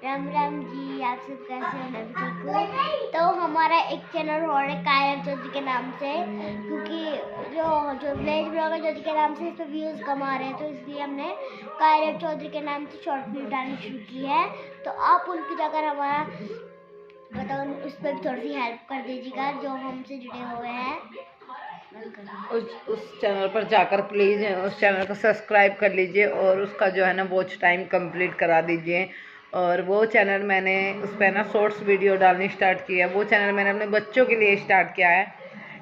राम राम जी, आप सब कैसे हैं? मैं भी ठीक हूँ। तो हमारा एक चैनल और है कायरव चौधरी के नाम से, क्योंकि जो विलेज ब्लॉगर चौधरी के नाम से इस पर व्यूज़ कम आ रहे हैं, तो इसलिए हमने कायरव चौधरी के नाम से शॉर्ट वीडियो डालनी शुरू की है। तो आप उनकी जाकर हमारा मतलब उस पर भी थोड़ी सी हेल्प कर दीजिएगा जो हमसे जुड़े हुए हैं। उस चैनल पर जाकर प्लीज़ उस चैनल को सब्सक्राइब कर लीजिए और उसका जो है ना वॉच टाइम कंप्लीट करा दीजिए। और वो चैनल मैंने उस पर ना शॉर्ट्स वीडियो डालनी स्टार्ट की है। वो चैनल मैंने अपने बच्चों के लिए स्टार्ट किया है,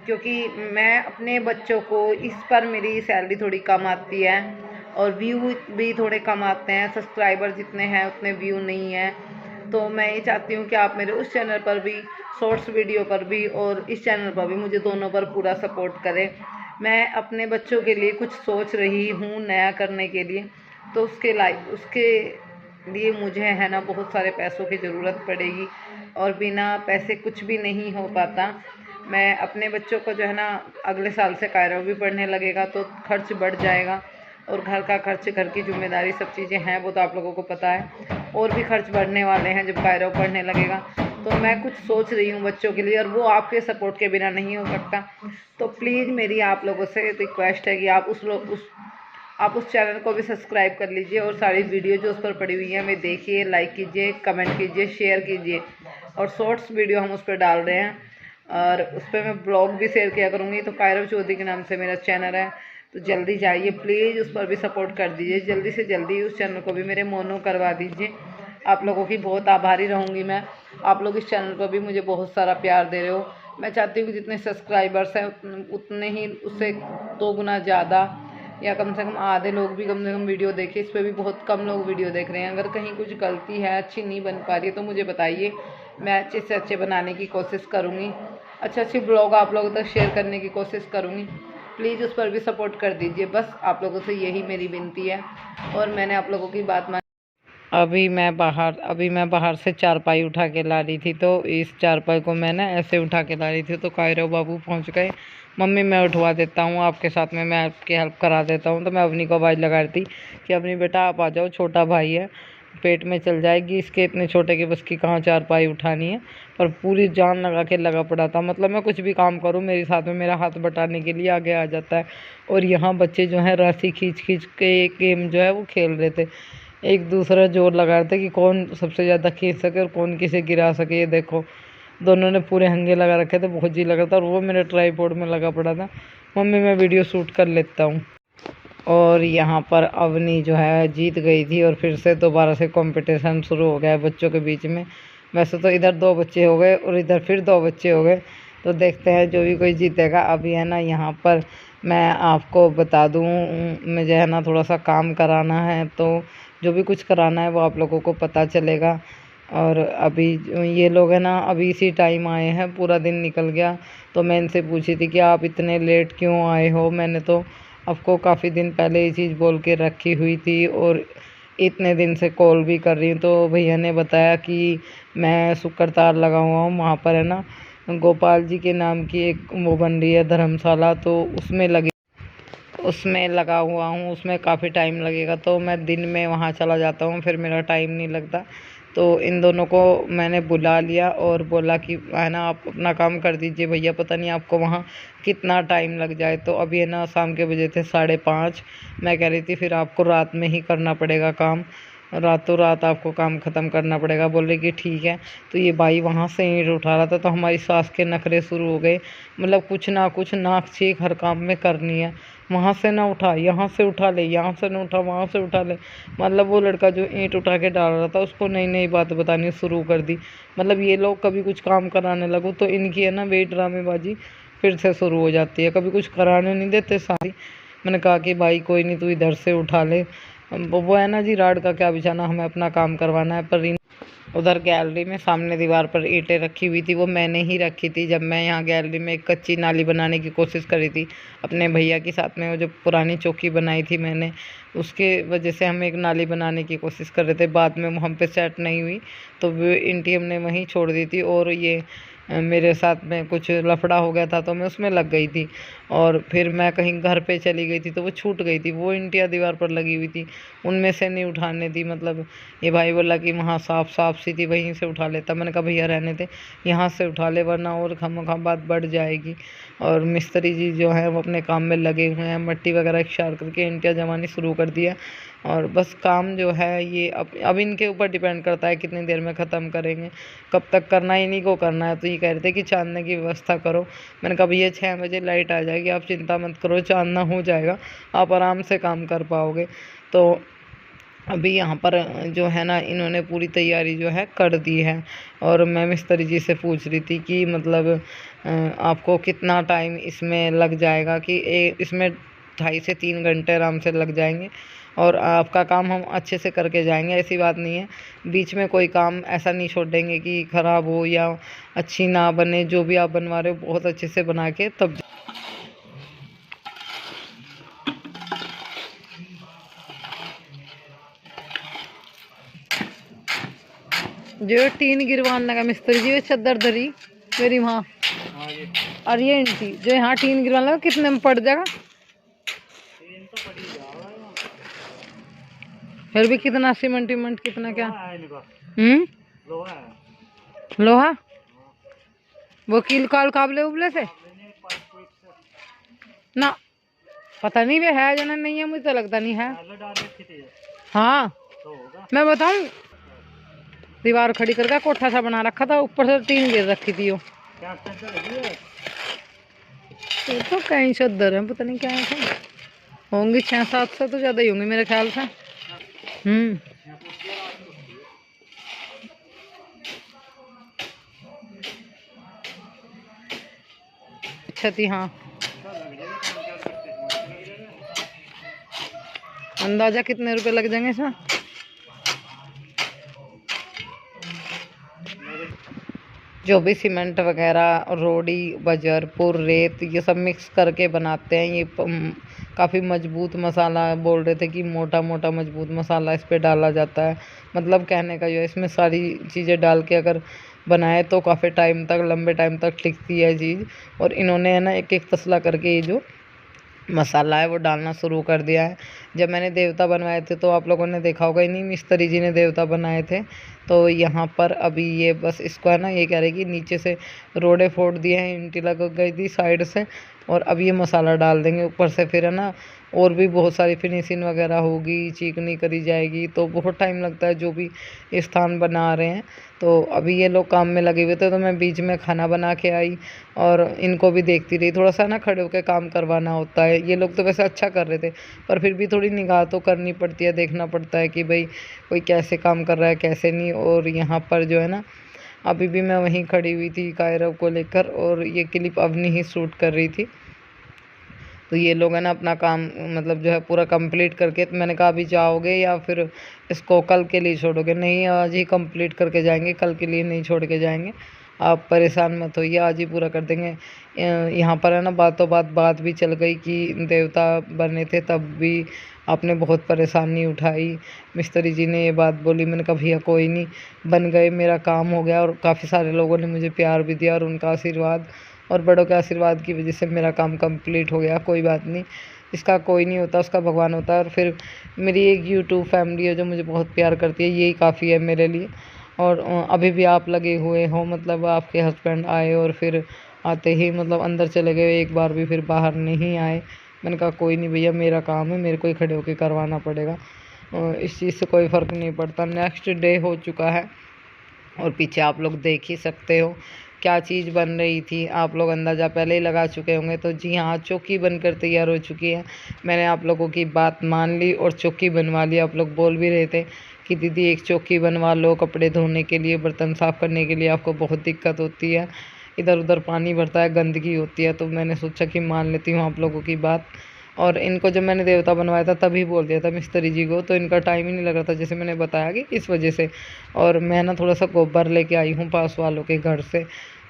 क्योंकि मैं अपने बच्चों को इस पर मेरी सैलरी थोड़ी कम आती है और व्यू भी थोड़े कम आते हैं। सब्सक्राइबर जितने हैं उतने व्यू नहीं हैं। तो मैं ये चाहती हूँ कि आप मेरे उस चैनल पर भी, शॉर्ट्स वीडियो पर भी और इस चैनल पर भी मुझे दोनों पर पूरा सपोर्ट करें। मैं अपने बच्चों के लिए कुछ सोच रही हूँ नया करने के लिए, तो उसके लिए मुझे है ना बहुत सारे पैसों की ज़रूरत पड़ेगी और बिना पैसे कुछ भी नहीं हो पाता। मैं अपने बच्चों को जो है ना अगले साल से कायरव भी पढ़ने लगेगा तो खर्च बढ़ जाएगा, और घर का खर्च, घर की जिम्मेदारी, सब चीज़ें हैं वो तो आप लोगों को पता है। और भी खर्च बढ़ने वाले हैं जब कायरव पढ़ने लगेगा। तो मैं कुछ सोच रही हूँ बच्चों के लिए, और वो आपके सपोर्ट के बिना नहीं हो सकता। तो प्लीज़ मेरी आप लोगों से रिक्वेस्ट है कि आप उस चैनल को भी सब्सक्राइब कर लीजिए और सारी वीडियो जो उस पर पड़ी हुई हैं वे देखिए, लाइक कीजिए, कमेंट कीजिए, शेयर कीजिए। और शॉर्ट्स वीडियो हम उस पर डाल रहे हैं और उस पर मैं ब्लॉग भी शेयर किया करूँगी। तो कायरव चौधरी के नाम से मेरा चैनल है, तो जल्दी जाइए प्लीज़, उस पर भी सपोर्ट कर दीजिए। जल्दी से जल्दी उस चैनल को भी मेरे मोनो करवा दीजिए। आप लोगों की बहुत आभारी रहूँगी मैं। आप लोग इस चैनल पर भी मुझे बहुत सारा प्यार दे रहे हो। मैं चाहती हूँ कि जितने सब्सक्राइबर्स हैं उतने ही, उससे 2 गुना ज़्यादा या कम से कम आधे लोग भी कम से कम वीडियो देखें। इस पर भी बहुत कम लोग वीडियो देख रहे हैं। अगर कहीं कुछ गलती है, अच्छी नहीं बन पा रही है तो मुझे बताइए, मैं अच्छे से अच्छे बनाने की कोशिश करूँगी। अच्छे ब्लॉग आप लोगों तक शेयर करने की कोशिश करूँगी। प्लीज़ उस पर भी सपोर्ट कर दीजिए। बस आप लोगों से यही मेरी विनती है और मैंने आप लोगों की बात मान। अभी मैं बाहर से चारपाई उठा के ला रही थी, तो इस चारपाई को मैं ना ऐसे उठा के ला रही थी, तो कायरव बाबू पहुंच गए। मम्मी मैं उठवा देता हूँ आपके साथ में, मैं आपकी हेल्प करा देता हूँ। तो मैं अवनी को आवाज़ लगा रही थी कि अवनी बेटा आप आ जाओ, छोटा भाई है, पेट में चल जाएगी इसके, इतने छोटे के बस की कहाँ चारपाई उठानी है। पर पूरी जान लगा के लगा पड़ा था। मतलब मैं कुछ भी काम करूँ मेरे साथ में मेरा हाथ बटाने के लिए आगे आ जाता है। और यहाँ बच्चे जो हैं रस्सी खींच खींच के गेम जो है वो खेल रहे थे, एक दूसरा जोर लगा रहे थे कि कौन सबसे ज़्यादा खींच सके और कौन किसे गिरा सके। ये देखो दोनों ने पूरे हंगे लगा रखे थे, बहुत जी लगा था। और वो मेरे ट्राईपोड में लगा पड़ा था। मम्मी मैं वीडियो शूट कर लेता हूँ। और यहाँ पर अवनी जो है जीत गई थी और फिर से दोबारा से कंपटीशन शुरू हो गया है बच्चों के बीच में। वैसे तो इधर 2 बच्चे हो गए और इधर फिर 2 बच्चे हो गए, तो देखते हैं जो भी कोई जीतेगा। अभी है ना यहाँ पर मैं आपको बता दूँ, मुझे है ना थोड़ा सा काम कराना है, तो जो भी कुछ कराना है वो आप लोगों को पता चलेगा। और अभी ये लोग हैं ना अभी इसी टाइम आए हैं, पूरा दिन निकल गया। तो मैं इनसे पूछी थी कि आप इतने लेट क्यों आए हो। मैंने तो आपको काफ़ी दिन पहले ये चीज़ बोल के रखी हुई थी और इतने दिन से कॉल भी कर रही हूँ। तो भैया ने बताया कि मैं शुक्र तार लगा हुआ हूँ, वहाँ पर है ना गोपाल जी के नाम की एक वो बन रही है धर्मशाला, तो उसमें लगा हुआ हूँ। उसमें काफ़ी टाइम लगेगा, तो मैं दिन में वहाँ चला जाता हूँ, फिर मेरा टाइम नहीं लगता। तो इन दोनों को मैंने बुला लिया और बोला कि है ना आप अपना काम कर दीजिए भैया, पता नहीं आपको वहाँ कितना टाइम लग जाए। तो अभी है ना शाम के बजे थे 5:30। मैं कह रही थी फिर आपको रात में ही करना पड़ेगा काम, रातों रात आपको काम ख़त्म करना पड़ेगा। बोल रही कि ठीक है। तो ये भाई वहाँ से ईंट उठा रहा था, तो हमारी सास के नखरे शुरू हो गए। मतलब कुछ ना कुछ नाक छीक हर काम में करनी है। वहाँ से ना उठा, यहाँ से उठा ले, यहाँ से ना उठा, वहाँ से उठा ले। मतलब वो लड़का जो ईंट उठा के डाल रहा था उसको नई नई बात बतानी शुरू कर दी। मतलब ये लोग कभी कुछ काम कराने लगो तो इनकी है ना वे ड्रामेबाजी फिर से शुरू हो जाती है, कभी कुछ कराने नहीं देते सारी। मैंने कहा कि भाई कोई नहीं, तू इधर से उठा ले। वो है ना जी राड का क्या बिछाना, हमें अपना काम करवाना है। पर उधर गैलरी में सामने दीवार पर ईंटें रखी हुई थी, वो मैंने ही रखी थी। जब मैं यहाँ गैलरी में एक कच्ची नाली बनाने की कोशिश करी थी अपने भैया के साथ में, वो जो पुरानी चौकी बनाई थी मैंने, उसके वजह से हम एक नाली बनाने की कोशिश कर रहे थे। बाद में वो हम पे सेट नहीं हुई, तो वो ईंटें हमने वहीं छोड़ दी थी। और ये मेरे साथ में कुछ लफड़ा हो गया था तो मैं उसमें लग गई थी। और फिर मैं कहीं घर पे चली गई थी तो वो छूट गई थी, वो ईंटियाँ दीवार पर लगी हुई थी, उनमें से नहीं उठाने दी। मतलब ये भाई बोला कि वहाँ साफ साफ सी थी, वहीं से उठा लेता। मैंने कहा भैया रहने दे, यहाँ से उठा ले, वरना और खामखा बात बढ़ जाएगी। और मिस्त्री जी जो हैं वो अपने काम में लगे हुए हैं, मट्टी वगैरह इकट्ठा करके ईंटियाँ जमानी शुरू कर दिया। और बस काम जो है ये अब इनके ऊपर डिपेंड करता है कितनी देर में ख़त्म करेंगे, कब तक करना है, इन्हीं को करना है। तो ये कह रहे थे कि चांदने की व्यवस्था करो। मैंने कहा भैया 6 बजे लाइट आ जाएगी, आप चिंता मत करो, चांदना हो जाएगा, आप आराम से काम कर पाओगे। तो अभी यहाँ पर जो है ना, इन्होंने पूरी तैयारी जो है कर दी है। और मैं मिस्त्री जी से पूछ रही थी कि मतलब आपको कितना टाइम इसमें लग जाएगा, कि इसमें 2.5 से 3 घंटे आराम से लग जाएंगे और आपका काम हम अच्छे से करके जाएंगे। ऐसी बात नहीं है, बीच में कोई काम ऐसा नहीं छोड़ेंगे कि ख़राब हो या अच्छी ना बने। जो भी आप बनवा रहे हो बहुत अच्छे से बना के तब। जो टीन गिरवान लगा मिस्त्री जी, चद्दर धरी मेरी वहाँ, और ये इंटी जो यहाँ टीन गिरवान लगा, कितने में पड़ जाएगा? फिर भी कितना सीमेंट वीमेंट कितना क्या? लोहा वो कील काल काबले उबले से ना, पता नहीं वे है जना नहीं है, मुझे तो लगता नहीं है। हाँ मैं बताऊं, दीवार खड़ी करके कोठा सा बना रखा था, ऊपर से टीन गिर रखी थी वो। तो कहीं चद्दर है, पता नहीं क्या है, होंगी 6-7 से तो ज़्यादा ही होंगी मेरे ख्याल से। अच्छा थी हाँ। अंदाजा कितने रुपए लग जाएंगे इसमें? जो भी सीमेंट वगैरह, रोड़ी, बजरपुर, रेत, ये सब मिक्स करके बनाते हैं। ये काफ़ी मजबूत मसाला बोल रहे थे कि मोटा मोटा मजबूत मसाला इस पे डाला जाता है। मतलब कहने का जो है, इसमें सारी चीज़ें डाल के अगर बनाए तो काफ़ी टाइम तक, लंबे टाइम तक टिकती है चीज़। और इन्होंने है ना एक एक तसला करके ये जो मसाला है वो डालना शुरू कर दिया है। जब मैंने देवता बनवाए थे तो आप लोगों ने देखा होगा, ही नहीं मिस्त्री जी ने देवता बनाए थे। तो यहाँ पर अभी ये बस इसको है ना, ये कह रहे कि नीचे से रोड़े फोड़ दिए हैं, ईंटी लग गई थी साइड से, और अब ये मसाला डाल देंगे ऊपर से। फिर है ना और भी बहुत सारी फिनिशिंग वगैरह होगी, चीकनी करी जाएगी, तो बहुत टाइम लगता है जो भी स्थान बना रहे हैं। तो अभी ये लोग काम में लगे हुए थे, तो मैं बीच में खाना बना के आई और इनको भी देखती रही। थोड़ा सा ना खड़े होकर काम करवाना होता है। ये लोग तो वैसे अच्छा कर रहे थे, पर फिर भी थोड़ी निगाह तो करनी पड़ती है, देखना पड़ता है कि भाई कोई कैसे काम कर रहा है कैसे नहीं। और यहाँ पर जो है ना, अभी भी मैं वहीं खड़ी हुई थी कायरव को लेकर, और ये क्लिप अवनी ही शूट कर रही थी। तो ये लोग है ना अपना काम मतलब जो है पूरा कंप्लीट करके, तो मैंने कहा अभी जाओगे या फिर इसको कल के लिए छोड़ोगे? नहीं, आज ही कंप्लीट करके जाएंगे, कल के लिए नहीं छोड़ के जाएंगे। आप परेशान मत होइए, आज ही पूरा कर देंगे। यहाँ पर है ना बातों बात भी चल गई कि देवता बने थे तब भी आपने बहुत परेशानी उठाई। मिस्त्री जी ने ये बात बोली। मैंने कहा भैया कोई नहीं, बन गए, मेरा काम हो गया। और काफ़ी सारे लोगों ने मुझे प्यार भी दिया, और उनका आशीर्वाद और बड़ों के आशीर्वाद की वजह से मेरा काम कंप्लीट हो गया। कोई बात नहीं, इसका कोई नहीं होता, उसका भगवान होता है। और फिर मेरी एक यूट्यूब फैमिली है जो मुझे बहुत प्यार करती है, यही काफ़ी है मेरे लिए। और अभी भी आप लगे हुए हो, मतलब आपके हस्बैंड आए और फिर आते ही मतलब अंदर चले गए, एक बार भी फिर बाहर नहीं आए। मैंने कहा कोई नहीं भैया, मेरा काम है, मेरे को ही खड़े होकर करवाना पड़ेगा, इस चीज़ से कोई फ़र्क नहीं पड़ता। नेक्स्ट डे हो चुका है और पीछे आप लोग देख ही सकते हो क्या चीज़ बन रही थी, आप लोग अंदाज़ा पहले ही लगा चुके होंगे। तो जी हाँ, चौकी बनकर तैयार हो चुकी है। मैंने आप लोगों की बात मान ली और चौकी बनवा ली। आप लोग बोल भी रहे थे कि दीदी एक चौकी बनवा लो, कपड़े धोने के लिए, बर्तन साफ़ करने के लिए आपको बहुत दिक्कत होती है, इधर उधर पानी भरता है, गंदगी होती है। तो मैंने सोचा कि मान लेती हूँ आप लोगों की बात। और इनको जब मैंने देवता बनवाया था तभी बोल दिया था मिस्त्री जी को, तो इनका टाइम ही नहीं लग रहा था, जैसे मैंने बताया कि इस वजह से। और मैं ना थोड़ा सा गोबर लेके आई हूँ पास वालों के घर से,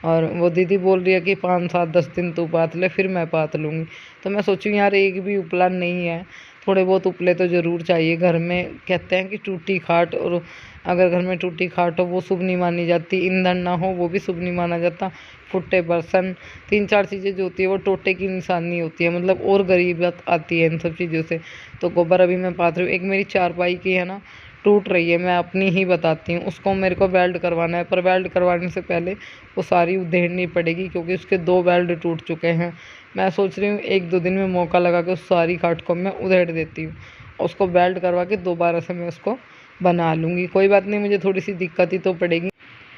और वो दीदी बोल रही है कि 5, 7, 10 दिन तू पात ले, फिर मैं पात लूँगी। तो मैं सोचूँ यार एक भी उपला नहीं है, थोड़े बहुत उपले तो ज़रूर चाहिए घर में। कहते हैं कि टूटी खाट, और अगर घर में टूटी खाट हो वो शुभ नहीं मानी जाती, ईंधन ना हो वो भी शुभ नहीं माना जाता, फुट्टे बर्तन, 3-4 चीज़ें जो होती है वो टोटे की निशानी होती है, मतलब और गरीबत आती है इन सब चीज़ों से। तो गोबर अभी मैं पात रही हूँ। एक मेरी चारपाई की है ना, टूट रही है, मैं अपनी ही बताती हूँ। उसको मेरे को वेल्ड करवाना है, पर वेल्ड करवाने से पहले वो सारी उधेड़नी पड़ेगी क्योंकि उसके 2 वेल्ड टूट चुके हैं। मैं सोच रही हूँ 1-2 दिन में मौका लगा के उस सारी खाट को मैं उधेड़ देती हूँ, उसको वेल्ड करवा के दोबारा से मैं उसको बना लूँगी। कोई बात नहीं, मुझे थोड़ी सी दिक्कत ही तो पड़ेगी,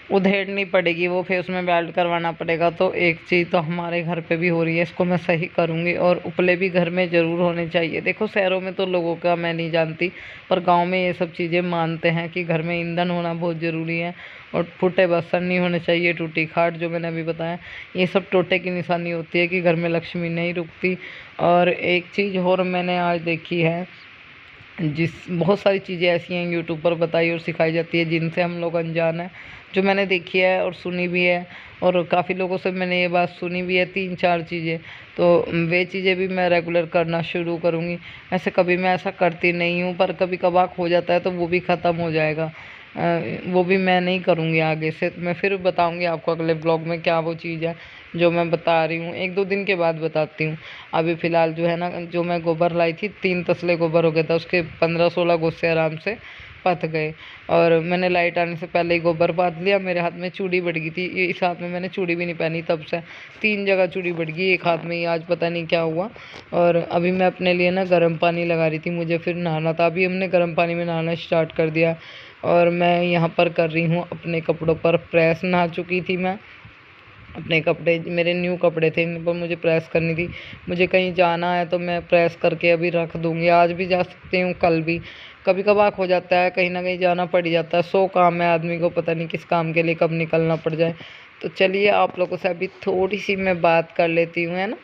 उधेड़नी पड़ेगी वो, फिर उसमें वेल्ड करवाना पड़ेगा। तो एक चीज़ तो हमारे घर पे भी हो रही है, इसको मैं सही करूँगी। और उपले भी घर में ज़रूर होने चाहिए। देखो शहरों में तो लोगों का मैं नहीं जानती, पर गांव में ये सब चीज़ें मानते हैं कि घर में ईंधन होना बहुत ज़रूरी है, और फूटे बर्तन नहीं होने चाहिए, टूटी खाट जो मैंने अभी बताया, ये सब टोटे की निशानी होती है कि घर में लक्ष्मी नहीं रुकती। और एक चीज़ और मैंने आज देखी है, बहुत सारी चीज़ें ऐसी हैं यूट्यूब पर बताई और सिखाई जाती है जिनसे हम लोग अनजान हैं, जो मैंने देखी है और सुनी भी है, और काफ़ी लोगों से मैंने ये बात सुनी भी है, 3-4 चीज़ें। तो वे चीज़ें भी मैं रेगुलर करना शुरू करूँगी। ऐसे कभी मैं ऐसा करती नहीं हूँ, पर कभी कभार हो जाता है तो वो भी ख़त्म हो जाएगा। वो भी मैं नहीं करूँगी आगे से। तो मैं फिर बताऊँगी आपको अगले ब्लॉग में क्या वो चीज़ है जो मैं बता रही हूँ। 1-2 दिन के बाद बताती हूँ। अभी फ़िलहाल जो है ना, जो मैं गोबर लाई थी, 3 तसले गोबर हो गया था, उसके 15-16 गुस्से आराम से पक गए। और मैंने लाइट आने से पहले ही गोबर पात लिया। मेरे हाथ में चूड़ी बढ़ गई थी, इस हाथ में मैंने चूड़ी भी नहीं पहनी तब से, 3 जगह चूड़ी बढ़ गई एक हाथ में ही, आज पता नहीं क्या हुआ। और अभी मैं अपने लिए ना गर्म पानी लगा रही थी, मुझे फिर नहाना था। अभी हमने गर्म पानी में नहाना स्टार्ट कर दिया। और मैं यहाँ पर कर रही हूँ अपने कपड़ों पर प्रेस। नहा चुकी थी मैं, अपने कपड़े मेरे न्यू कपड़े थे, इन पर मुझे प्रेस करनी थी। मुझे कहीं जाना है तो मैं प्रेस करके अभी रख दूँगी। आज भी जा सकती हूँ, कल भी। कभी कभार हो जाता है, कहीं ना कहीं जाना पड़ जाता है। 100 काम है आदमी को, पता नहीं किस काम के लिए कब निकलना पड़ जाए। तो चलिए आप लोगों से अभी थोड़ी सी मैं बात कर लेती हूँ, है ना।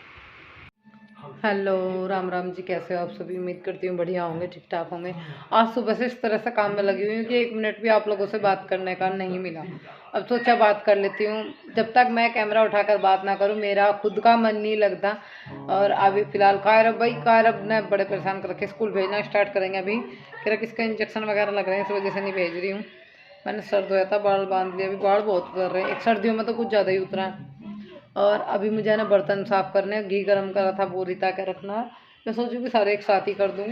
हेलो, राम राम जी, कैसे हो आप सभी। उम्मीद करती हूँ बढ़िया होंगे, ठीक ठाक होंगे। आज सुबह से इस तरह से काम में लगी हुई हूँ कि 1 मिनट भी आप लोगों से बात करने का नहीं मिला। अब सोचा बात कर लेती हूँ, जब तक मैं कैमरा उठाकर बात ना करूँ मेरा खुद का मन नहीं लगता। और अभी फ़िलहाल कायरब ने बड़े परेशान कर रखे, स्कूल भेजना स्टार्ट करेंगे अभी। फिर किसका इंजेक्शन वगैरह लग रहे हैं, इस वजह से नहीं भेज रही हूँ। मैंने सर धोया था, बाल बांध लिया, अभी बाल बहुत उतर रहे हैं, एक सर्दियों में तो कुछ ज़्यादा ही उतरा है। और अभी मुझे है ना बर्तन साफ़ करने, घी गर्म करा था, बोरी ताकि रखना। मैं सोचूँ कि सारे एक साथ ही कर दूँ।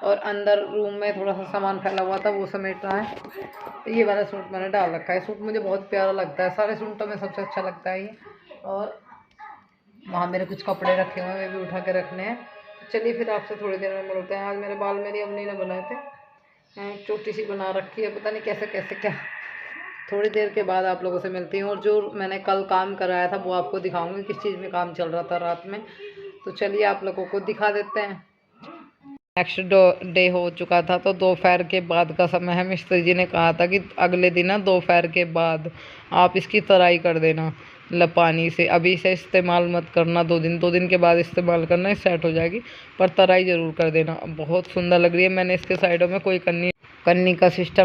और अंदर रूम में थोड़ा सा सामान फैला हुआ था, वो समेटना है। ये वाला सूट मैंने डाल रखा है, सूट मुझे बहुत प्यारा लगता है, सारे सूटों में सबसे अच्छा लगता है ये। और वहाँ मेरे कुछ कपड़े रखे हुए हैं, वे भी उठा के रखने हैं। चलिए फिर आपसे थोड़ी देर में मिलते हैं। आज मेरे बाल मेरी अम्मी ने बनाए थे, छोटी सी बना रखी है, पता नहीं कैसे कैसे क्या। थोड़ी देर के बाद आप लोगों से मिलती हूँ। और जो मैंने कल काम कराया था वो आपको दिखाऊंगी, किस चीज़ में काम चल रहा था रात में। तो चलिए आप लोगों को दिखा देते हैं। नेक्स्ट डे हो चुका था, तो दोपहर के बाद का समय है। मिस्त्री जी ने कहा था कि अगले दिन ना दोपहर के बाद आप इसकी तराई कर देना पानी से। अभी इसे इस्तेमाल मत करना, 2 दिन के बाद इस्तेमाल करना, सेट हो जाएगी, पर तराई ज़रूर कर देना। बहुत सुंदर लग रही है। मैंने इसके साइडों में कोई कन्नी का सिस्टम